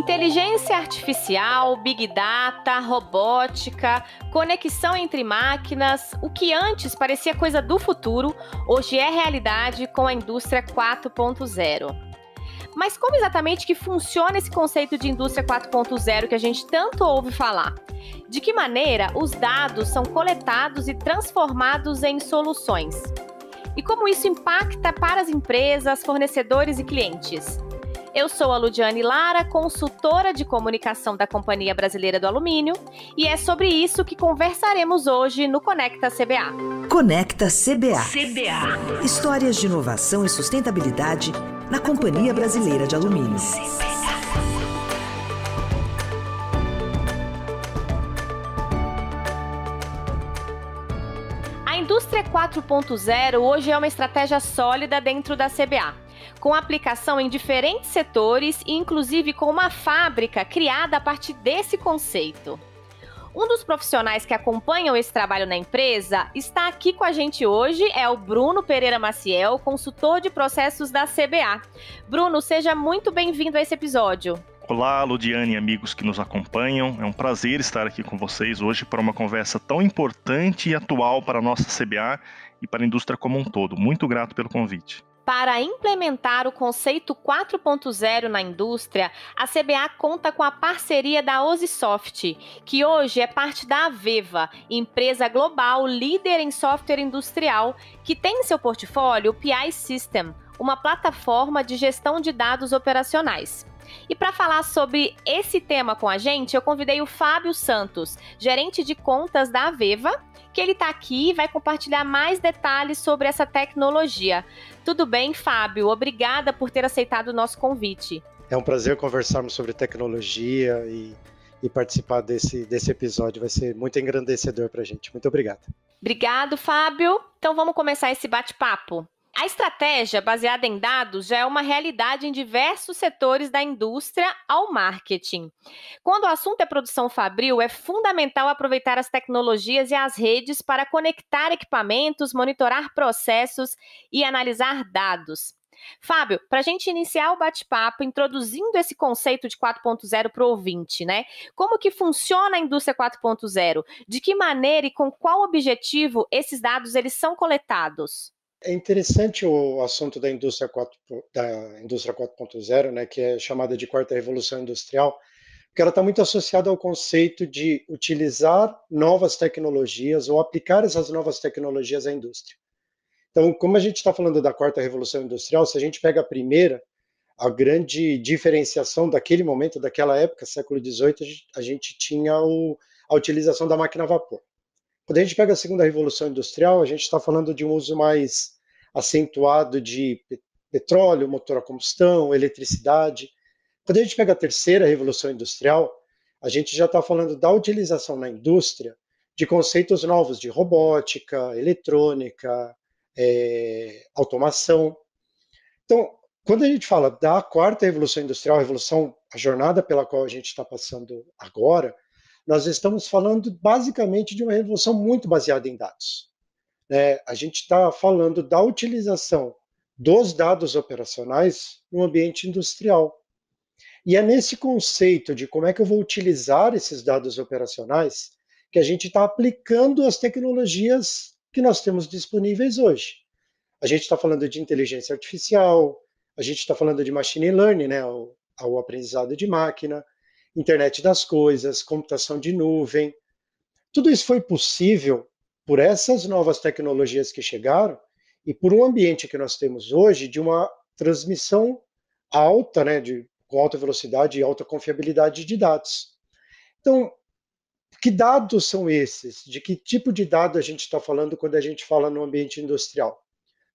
Inteligência artificial, big data, robótica, conexão entre máquinas, o que antes parecia coisa do futuro, hoje é realidade com a indústria 4.0. Mas como exatamente que funciona esse conceito de indústria 4.0 que a gente tanto ouve falar? De que maneira os dados são coletados e transformados em soluções? E como isso impacta para as empresas, fornecedores e clientes? Eu sou a Ludiane Lara, consultora de comunicação da Companhia Brasileira do Alumínio, e é sobre isso que conversaremos hoje no Conecta CBA. Conecta CBA. Histórias de inovação e sustentabilidade na Companhia Brasileira de Alumínio. A indústria 4.0 hoje é uma estratégia sólida dentro da CBA, com aplicação em diferentes setores e inclusive com uma fábrica criada a partir desse conceito. Um dos profissionais que acompanham esse trabalho na empresa está aqui com a gente hoje, é o Bruno Pereira Maciel, consultor de processos da CBA. Bruno, seja muito bem-vindo a esse episódio. Olá, Ludiane e amigos que nos acompanham. É um prazer estar aqui com vocês hoje para uma conversa tão importante e atual para a nossa CBA e para a indústria como um todo. Muito grato pelo convite. Para implementar o conceito 4.0 na indústria, a CBA conta com a parceria da Osisoft, que hoje é parte da Aveva, empresa global líder em software industrial, que tem em seu portfólio o PI System, uma plataforma de gestão de dados operacionais. E para falar sobre esse tema com a gente, eu convidei o Fábio Santos, gerente de contas da Aveva, que ele está aqui e vai compartilhar mais detalhes sobre essa tecnologia. Tudo bem, Fábio? Obrigada por ter aceitado o nosso convite. É um prazer conversarmos sobre tecnologia e participar desse episódio. Vai ser muito engrandecedor para a gente. Muito obrigado. Obrigado, Fábio. Então vamos começar esse bate-papo. A estratégia baseada em dados já é uma realidade em diversos setores da indústria ao marketing. Quando o assunto é produção fabril, é fundamental aproveitar as tecnologias e as redes para conectar equipamentos, monitorar processos e analisar dados. Fábio, para a gente iniciar o bate-papo, introduzindo esse conceito de 4.0 para o ouvinte, né? Como que funciona a indústria 4.0? De que maneira e com qual objetivo esses dados eles são coletados? É interessante o assunto da indústria 4.0, né, que é chamada de quarta revolução industrial, porque ela está muito associada ao conceito de utilizar novas tecnologias ou aplicar essas novas tecnologias à indústria. Então, como a gente está falando da quarta revolução industrial, se a gente pega a primeira, a grande diferenciação daquele momento, daquela época, século XVIII, a gente tinha a utilização da máquina a vapor. Quando a gente pega a segunda revolução industrial, a gente está falando de um uso mais acentuado de petróleo, motor a combustão, eletricidade. Quando a gente pega a terceira revolução industrial, a gente já está falando da utilização na indústria de conceitos novos de robótica, eletrônica, automação. Então, quando a gente fala da quarta revolução industrial, a jornada pela qual a gente está passando agora, nós estamos falando basicamente de uma revolução muito baseada em dados. A gente está falando da utilização dos dados operacionais no ambiente industrial. E é nesse conceito de como é que eu vou utilizar esses dados operacionais que a gente está aplicando as tecnologias que nós temos disponíveis hoje. A gente está falando de inteligência artificial, a gente está falando de machine learning, né, o aprendizado de máquina, internet das coisas, computação de nuvem. Tudo isso foi possível por essas novas tecnologias que chegaram e por um ambiente que nós temos hoje de uma transmissão alta, né, com alta velocidade e alta confiabilidade de dados. Então, que dados são esses? De que tipo de dado a gente está falando quando a gente fala no ambiente industrial?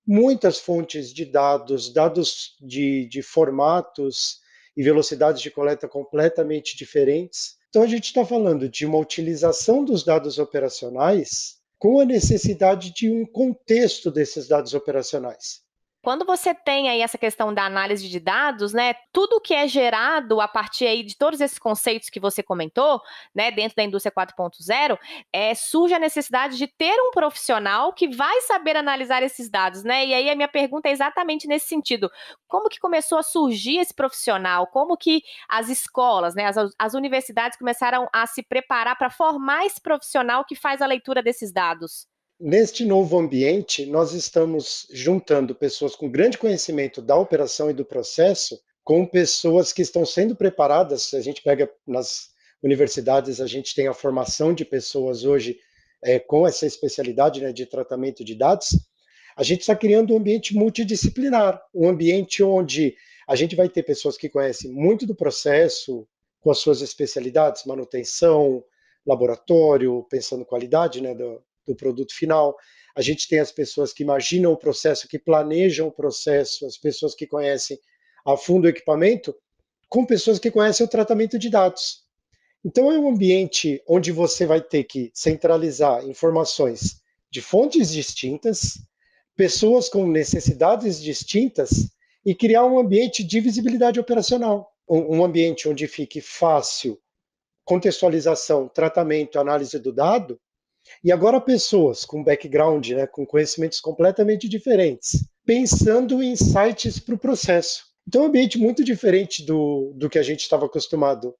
Muitas fontes de dados, dados de formatos e velocidades de coleta completamente diferentes. Então, a gente está falando de uma utilização dos dados operacionais com a necessidade de um contexto desses dados operacionais. Quando você tem aí essa questão da análise de dados, né, tudo que é gerado a partir aí de todos esses conceitos que você comentou, né, dentro da indústria 4.0, surge a necessidade de ter um profissional que vai saber analisar esses dados, né? E aí a minha pergunta é exatamente nesse sentido. Como que começou a surgir esse profissional? Como que as escolas, né, as universidades começaram a se preparar para formar esse profissional que faz a leitura desses dados? Neste novo ambiente, nós estamos juntando pessoas com grande conhecimento da operação e do processo com pessoas que estão sendo preparadas. Se a gente pega nas universidades, a gente tem a formação de pessoas hoje com essa especialidade, né, de tratamento de dados. A gente está criando um ambiente multidisciplinar, um ambiente onde a gente vai ter pessoas que conhecem muito do processo, com as suas especialidades, manutenção, laboratório, pensando qualidade, né, do produto final. A gente tem as pessoas que imaginam o processo, que planejam o processo, as pessoas que conhecem a fundo o equipamento, com pessoas que conhecem o tratamento de dados. Então, é um ambiente onde você vai ter que centralizar informações de fontes distintas, pessoas com necessidades distintas e criar um ambiente de visibilidade operacional. Um ambiente onde fique fácil contextualização, tratamento, análise do dado, e agora pessoas com background, né, com conhecimentos completamente diferentes, pensando em insights para o processo. Então, é um ambiente muito diferente do que a gente estava acostumado.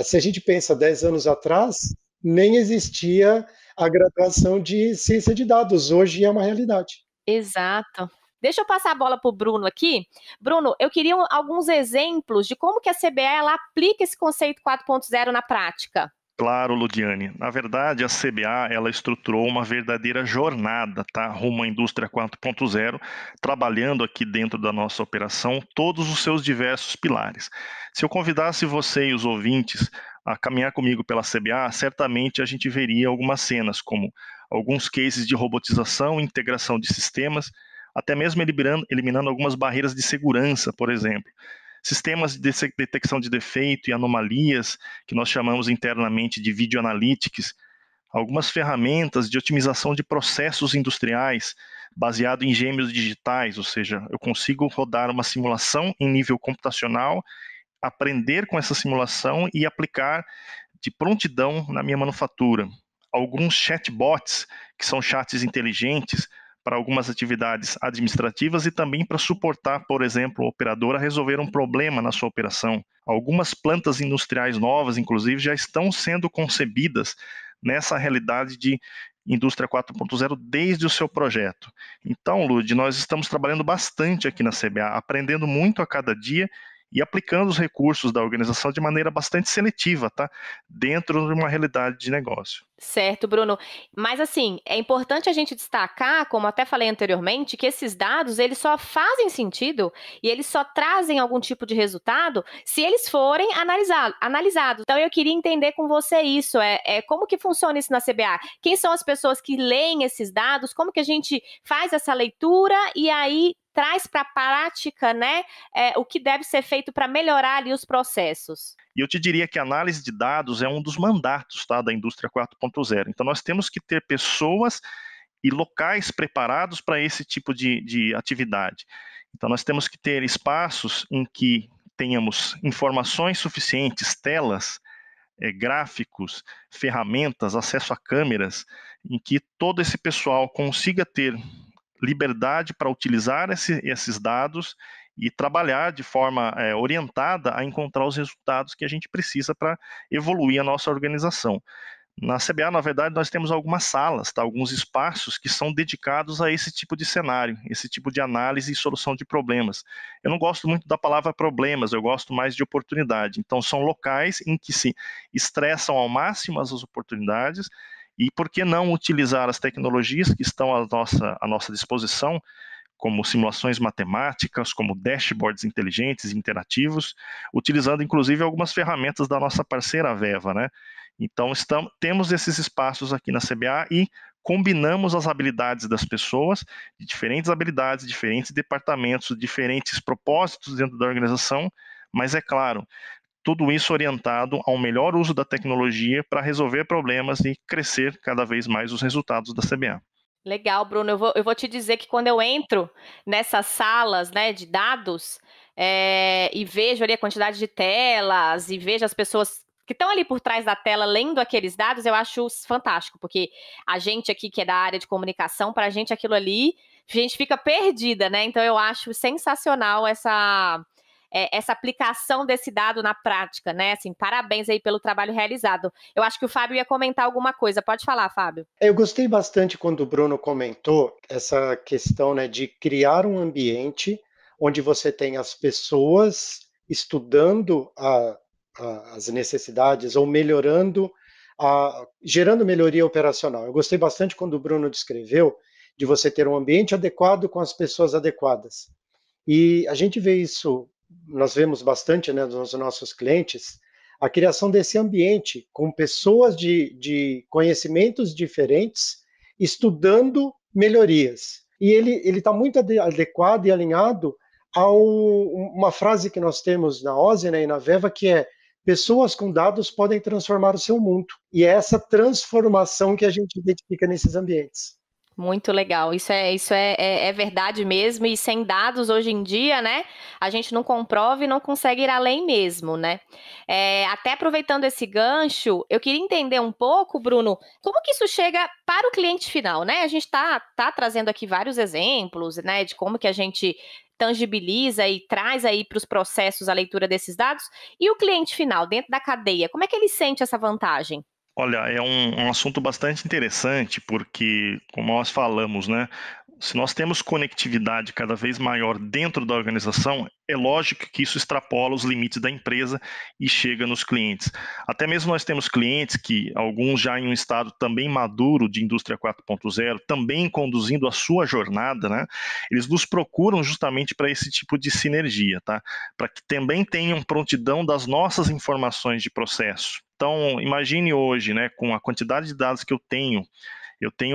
Se a gente pensa 10 anos atrás, nem existia a graduação de ciência de dados. Hoje é uma realidade. Exato. Deixa eu passar a bola para o Bruno aqui. Bruno, eu queria alguns exemplos de como que a CBA ela aplica esse conceito 4.0 na prática. Claro, Ludiane. Na verdade, a CBA ela estruturou uma verdadeira jornada, tá, rumo à indústria 4.0, trabalhando aqui dentro da nossa operação todos os seus diversos pilares. Se eu convidasse você e os ouvintes a caminhar comigo pela CBA, certamente a gente veria algumas cenas, como alguns cases de robotização, integração de sistemas, até mesmo eliminando algumas barreiras de segurança, por exemplo. Sistemas de detecção de defeito e anomalias, que nós chamamos internamente de Video Analytics, algumas ferramentas de otimização de processos industriais, baseado em gêmeos digitais, ou seja, eu consigo rodar uma simulação em nível computacional, aprender com essa simulação e aplicar de prontidão na minha manufatura. Alguns chatbots, que são chats inteligentes, para algumas atividades administrativas e também para suportar, por exemplo, o operador a resolver um problema na sua operação. Algumas plantas industriais novas, inclusive, já estão sendo concebidas nessa realidade de indústria 4.0 desde o seu projeto. Então, Lud, nós estamos trabalhando bastante aqui na CBA, aprendendo muito a cada dia e aplicando os recursos da organização de maneira bastante seletiva, tá? Dentro de uma realidade de negócio. Certo, Bruno. Mas assim, é importante a gente destacar, como até falei anteriormente, que esses dados, eles só fazem sentido e eles só trazem algum tipo de resultado se eles forem analisados. Então, eu queria entender com você isso, como que funciona isso na CBA? Quem são as pessoas que leem esses dados? Como que a gente faz essa leitura e aí traz para a prática, né, o que deve ser feito para melhorar ali os processos? E eu te diria que a análise de dados é um dos mandatos, tá, da indústria 4.0. Então, nós temos que ter pessoas e locais preparados para esse tipo de atividade. Então, nós temos que ter espaços em que tenhamos informações suficientes, telas, gráficos, ferramentas, acesso a câmeras, em que todo esse pessoal consiga ter liberdade para utilizar esses dados e trabalhar de forma orientada a encontrar os resultados que a gente precisa para evoluir a nossa organização. Na CBA, na verdade, nós temos algumas salas, tá? Alguns espaços que são dedicados a esse tipo de cenário, esse tipo de análise e solução de problemas. Eu não gosto muito da palavra problemas, eu gosto mais de oportunidade. Então, são locais em que se estressam ao máximo as oportunidades e por que não utilizar as tecnologias que estão à nossa disposição, como simulações matemáticas, como dashboards inteligentes e interativos, utilizando inclusive algumas ferramentas da nossa parceira Veva, né? Então, temos esses espaços aqui na CBA e combinamos as habilidades das pessoas, de diferentes habilidades, diferentes departamentos, diferentes propósitos dentro da organização, mas é claro, tudo isso orientado ao melhor uso da tecnologia para resolver problemas e crescer cada vez mais os resultados da CBA. Legal, Bruno. Eu vou te dizer que quando eu entro nessas salas, né, de dados, e vejo ali a quantidade de telas e vejo as pessoas que estão ali por trás da tela lendo aqueles dados, eu acho fantástico, porque a gente aqui que é da área de comunicação, para a gente aquilo ali, a gente fica perdida, né? Então eu acho sensacional essa aplicação desse dado na prática, né? Assim, parabéns aí pelo trabalho realizado. Eu acho que o Fábio ia comentar alguma coisa. Pode falar, Fábio. Eu gostei bastante quando o Bruno comentou essa questão, né, de criar um ambiente onde você tem as pessoas estudando as necessidades ou melhorando, gerando melhoria operacional. Eu gostei bastante quando o Bruno descreveu de você ter um ambiente adequado com as pessoas adequadas. E a gente vê isso, nós vemos bastante, né, nos nossos clientes, a criação desse ambiente com pessoas de conhecimentos diferentes estudando melhorias. E ele está muito adequado e alinhado a uma frase que nós temos na OSI, né, e na Veva, que é: pessoas com dados podem transformar o seu mundo. E é essa transformação que a gente identifica nesses ambientes. Muito legal, isso é verdade mesmo, e sem dados hoje em dia, né, a gente não comprova e não consegue ir além mesmo, né. Até aproveitando esse gancho, eu queria entender um pouco, Bruno, como que isso chega para o cliente final, né? A gente tá trazendo aqui vários exemplos, né, de como que a gente tangibiliza e traz aí para os processos a leitura desses dados, e o cliente final, dentro da cadeia, como é que ele sente essa vantagem? Olha, é um assunto bastante interessante, porque, como nós falamos, né? Se nós temos conectividade cada vez maior dentro da organização, é lógico que isso extrapola os limites da empresa e chega nos clientes. Até mesmo nós temos clientes que, alguns já em um estado também maduro de indústria 4.0, também conduzindo a sua jornada, né? Eles nos procuram justamente para esse tipo de sinergia, tá? Para que também tenham prontidão das nossas informações de processo. Então, imagine hoje, né, com a quantidade de dados que eu tenho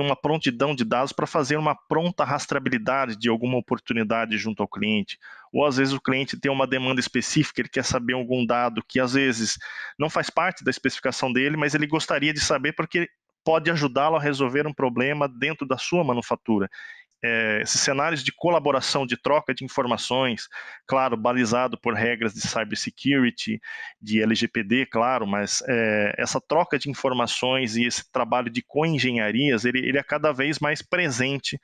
uma prontidão de dados para fazer uma pronta rastreabilidade de alguma oportunidade junto ao cliente. Ou às vezes o cliente tem uma demanda específica, ele quer saber algum dado que às vezes não faz parte da especificação dele, mas ele gostaria de saber porque pode ajudá-lo a resolver um problema dentro da sua manufatura. Esses cenários de colaboração, de troca de informações, claro, balizado por regras de cybersecurity, de LGPD, claro, mas essa troca de informações e esse trabalho de coengenharias, ele é cada vez mais presente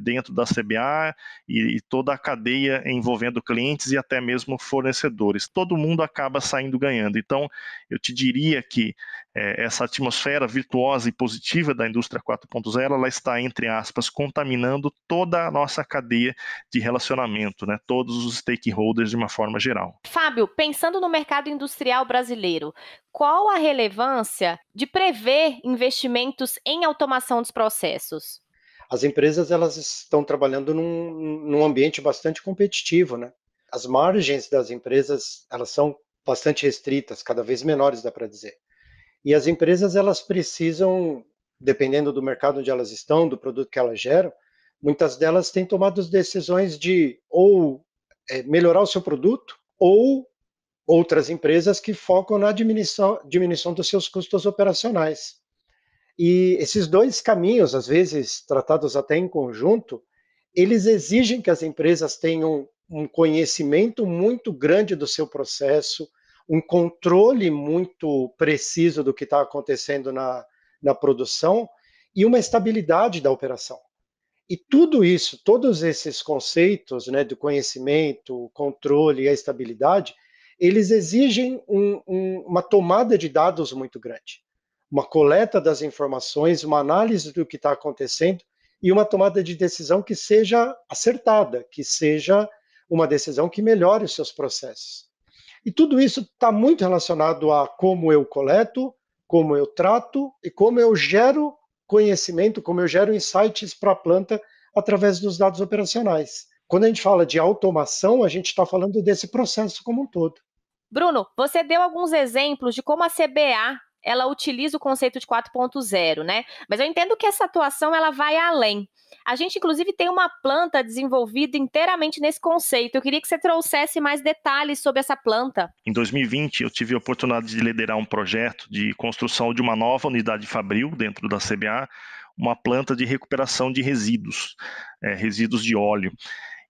dentro da CBA e toda a cadeia envolvendo clientes e até mesmo fornecedores. Todo mundo acaba saindo ganhando. Então, eu te diria que essa atmosfera virtuosa e positiva da indústria 4.0, ela está, entre aspas, contaminando toda a nossa cadeia de relacionamento, né? Todos os stakeholders de uma forma geral. Fábio, pensando no mercado industrial brasileiro, qual a relevância de prever investimentos em automação dos processos? As empresas elas estão trabalhando num ambiente bastante competitivo, né? As margens das empresas elas são bastante restritas, cada vez menores, dá para dizer. E as empresas elas precisam, dependendo do mercado onde elas estão, do produto que elas geram, muitas delas têm tomado as decisões de ou melhorar o seu produto ou outras empresas que focam na diminuição dos seus custos operacionais. E esses dois caminhos, às vezes tratados até em conjunto, eles exigem que as empresas tenham um conhecimento muito grande do seu processo, um controle muito preciso do que está acontecendo na produção e uma estabilidade da operação. E tudo isso, todos esses conceitos, né, do conhecimento, o controle e a estabilidade, eles exigem uma tomada de dados muito grande, uma coleta das informações, uma análise do que está acontecendo e uma tomada de decisão que seja acertada, que seja uma decisão que melhore os seus processos. E tudo isso está muito relacionado a como eu coleto, como eu trato e como eu gero conhecimento, como eu gero insights para a planta através dos dados operacionais. Quando a gente fala de automação, a gente está falando desse processo como um todo. Bruno, você deu alguns exemplos de como a CBA ela utiliza o conceito de 4.0, né? Mas eu entendo que essa atuação ela vai além. A gente, inclusive, tem uma planta desenvolvida inteiramente nesse conceito. Eu queria que você trouxesse mais detalhes sobre essa planta. Em 2020, eu tive a oportunidade de liderar um projeto de construção de uma nova unidade fabril dentro da CBA, uma planta de recuperação de resíduos, resíduos de óleo.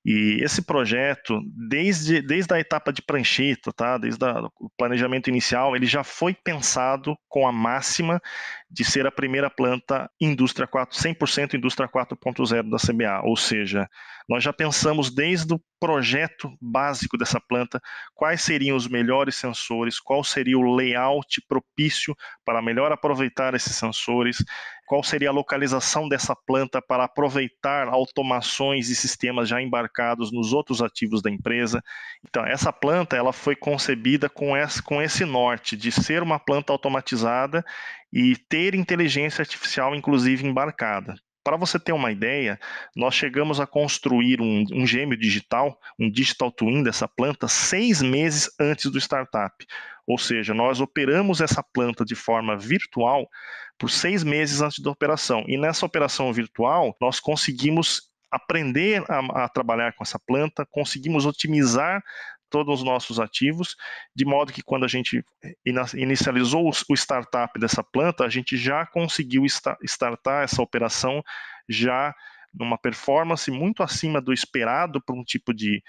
E esse projeto, desde a etapa de prancheta, tá? Desde o planejamento inicial, ele já foi pensado com a máxima de ser a primeira planta 100% indústria 4.0 da CBA, ou seja, nós já pensamos desde o projeto básico dessa planta, quais seriam os melhores sensores, qual seria o layout propício para melhor aproveitar esses sensores, qual seria a localização dessa planta para aproveitar automações e sistemas já embarcados nos outros ativos da empresa. Então, essa planta ela foi concebida com esse norte de ser uma planta automatizada e ter inteligência artificial, inclusive, embarcada. Para você ter uma ideia, nós chegamos a construir um gêmeo digital, um digital twin dessa planta 6 meses antes do startup. Ou seja, nós operamos essa planta de forma virtual por 6 meses antes da operação. E nessa operação virtual, nós conseguimos aprender a trabalhar com essa planta, conseguimos otimizar todos os nossos ativos, de modo que quando a gente inicializou o startup dessa planta, a gente já conseguiu startar essa operação já numa performance muito acima do esperado para um tipo de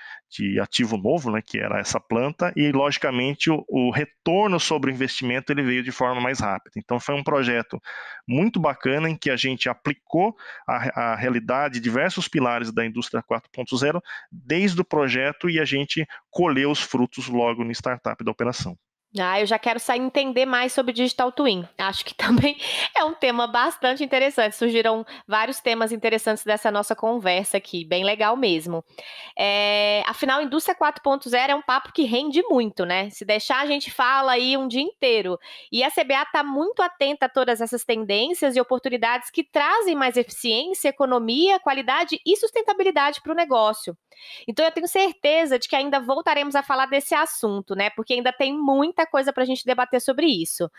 ativo novo, né, que era essa planta, e logicamente o retorno sobre o investimento ele veio de forma mais rápida. Então foi um projeto muito bacana em que a gente aplicou a realidade, diversos pilares da indústria 4.0 desde o projeto e a gente colheu os frutos logo no startup da operação. Eu já quero sair entender mais sobre Digital Twin. Acho que também é um tema bastante interessante. Surgiram vários temas interessantes dessa nossa conversa aqui, bem legal mesmo. Afinal, Indústria 4.0 é um papo que rende muito, né? Se deixar, a gente fala aí um dia inteiro. E a CBA está muito atenta a todas essas tendências e oportunidades que trazem mais eficiência, economia, qualidade e sustentabilidade para o negócio. Então, eu tenho certeza de que ainda voltaremos a falar desse assunto, né? Porque ainda tem muita coisa para a gente debater sobre isso.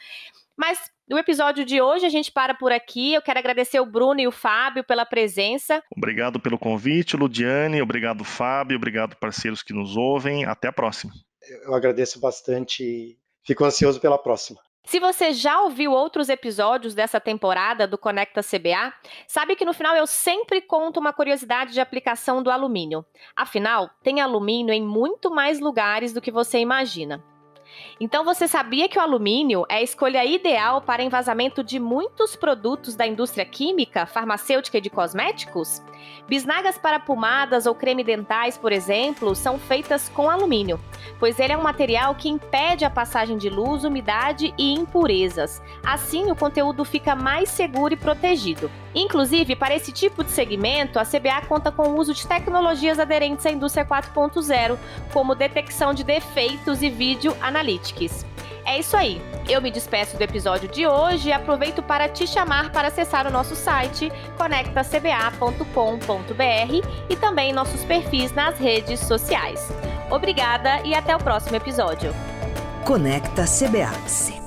Mas no episódio de hoje a gente para por aqui. Eu quero agradecer o Bruno e o Fábio pela presença. Obrigado pelo convite, Ludiane. Obrigado, Fábio. Obrigado, parceiros que nos ouvem. Até a próxima. Eu agradeço bastante e fico ansioso pela próxima. Se você já ouviu outros episódios dessa temporada do Conecta CBA, sabe que no final eu sempre conto uma curiosidade de aplicação do alumínio. Afinal, tem alumínio em muito mais lugares do que você imagina. Então, você sabia que o alumínio é a escolha ideal para envasamento de muitos produtos da indústria química, farmacêutica e de cosméticos? Bisnagas para pomadas ou creme dentais, por exemplo, são feitas com alumínio, pois ele é um material que impede a passagem de luz, umidade e impurezas. Assim, o conteúdo fica mais seguro e protegido. Inclusive, para esse tipo de segmento, a CBA conta com o uso de tecnologias aderentes à indústria 4.0, como detecção de defeitos e vídeo analytics. É isso aí, eu me despeço do episódio de hoje e aproveito para te chamar para acessar o nosso site conectacba.com.br e também nossos perfis nas redes sociais. Obrigada e até o próximo episódio. Conecta CBA.